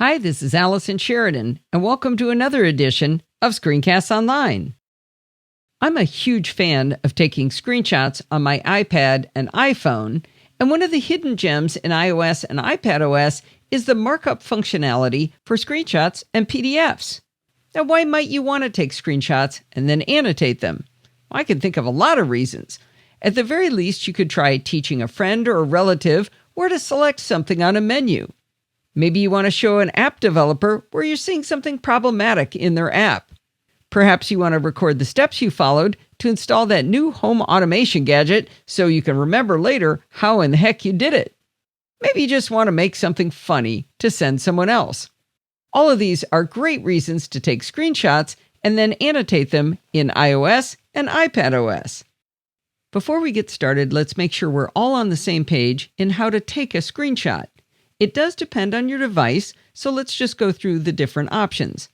Hi, this is Allison Sheridan, and welcome to another edition of Screencasts Online. I'm a huge fan of taking screenshots on my iPad and iPhone, and one of the hidden gems in iOS and iPadOS is the markup functionality for screenshots and PDFs. Now, why might you want to take screenshots and then annotate them? I can think of a lot of reasons. At the very least, you could try teaching a friend or a relative where to select something on a menu. Maybe you want to show an app developer where you're seeing something problematic in their app. Perhaps you want to record the steps you followed to install that new home automation gadget so you can remember later how in the heck you did it. Maybe you just want to make something funny to send someone else. All of these are great reasons to take screenshots and then annotate them in iOS and iPadOS. Before we get started, let's make sure we're all on the same page in how to take a screenshot. It does depend on your device, so let's just go through the different options.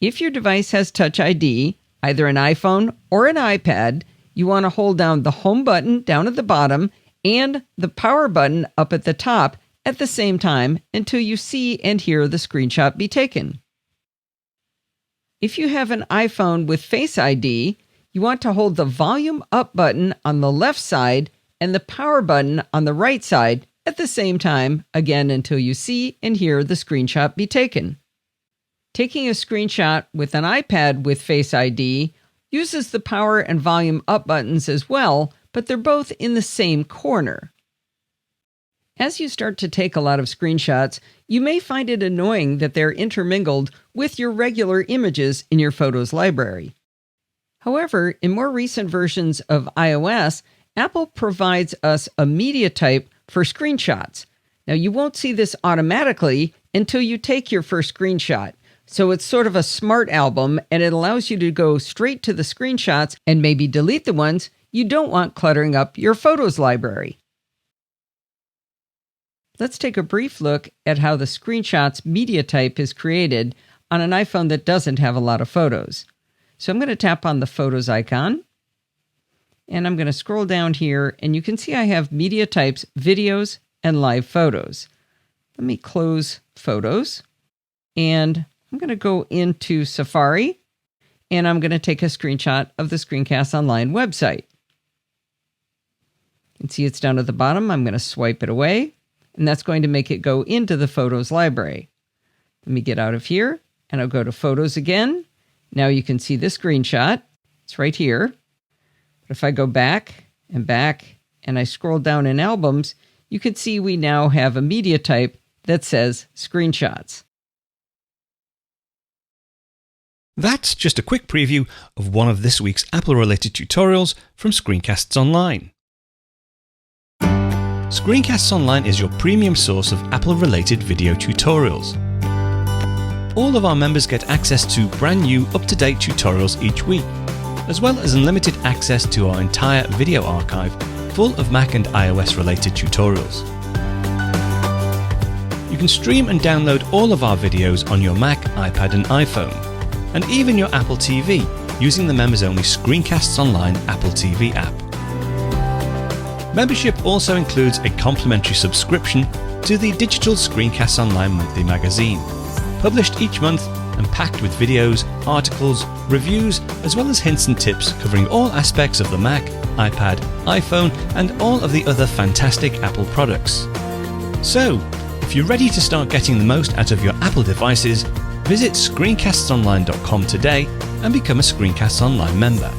If your device has Touch ID, either an iPhone or an iPad, you want to hold down the Home button down at the bottom and the Power button up at the top at the same time until you see and hear the screenshot be taken. If you have an iPhone with Face ID, you want to hold the volume up button on the left side and the power button on the right side at the same time, again until you see and hear the screenshot be taken. Taking a screenshot with an iPad with Face ID uses the power and volume up buttons as well, but they're both in the same corner. As you start to take a lot of screenshots, you may find it annoying that they're intermingled with your regular images in your Photos library. However, in more recent versions of iOS, Apple provides us a media type for screenshots. Now, you won't see this automatically until you take your first screenshot. So it's sort of a smart album, and it allows you to go straight to the screenshots and maybe delete the ones you don't want cluttering up your Photos library. Let's take a brief look at how the screenshots media type is created on an iPhone that doesn't have a lot of photos. So I'm going to tap on the Photos icon, and I'm going to scroll down here, and you can see I have media types, videos, and live photos. Let me close Photos, and I'm going to go into Safari, and I'm going to take a screenshot of the Screencasts Online website. You can see it's down at the bottom. I'm going to swipe it away, and that's going to make it go into the Photos library. Let me get out of here, and I'll go to Photos again. Now you can see the screenshot. It's right here. But if I go back, and I scroll down in Albums, you can see we now have a media type that says Screenshots. That's just a quick preview of one of this week's Apple-related tutorials from Screencasts Online. Screencasts Online is your premium source of Apple-related video tutorials. All of our members get access to brand new, up-to-date tutorials each week, as well as unlimited access to our entire video archive full of Mac and iOS-related tutorials. You can stream and download all of our videos on your Mac, iPad and iPhone, and even your Apple TV using the members-only Screencasts Online Apple TV app. Membership also includes a complimentary subscription to the digital Screencasts Online monthly magazine, published each month and packed with videos, articles, reviews, as well as hints and tips covering all aspects of the Mac, iPad, iPhone, and all of the other fantastic Apple products. So, if you're ready to start getting the most out of your Apple devices, visit screencastsonline.com today and become a Screencasts Online member.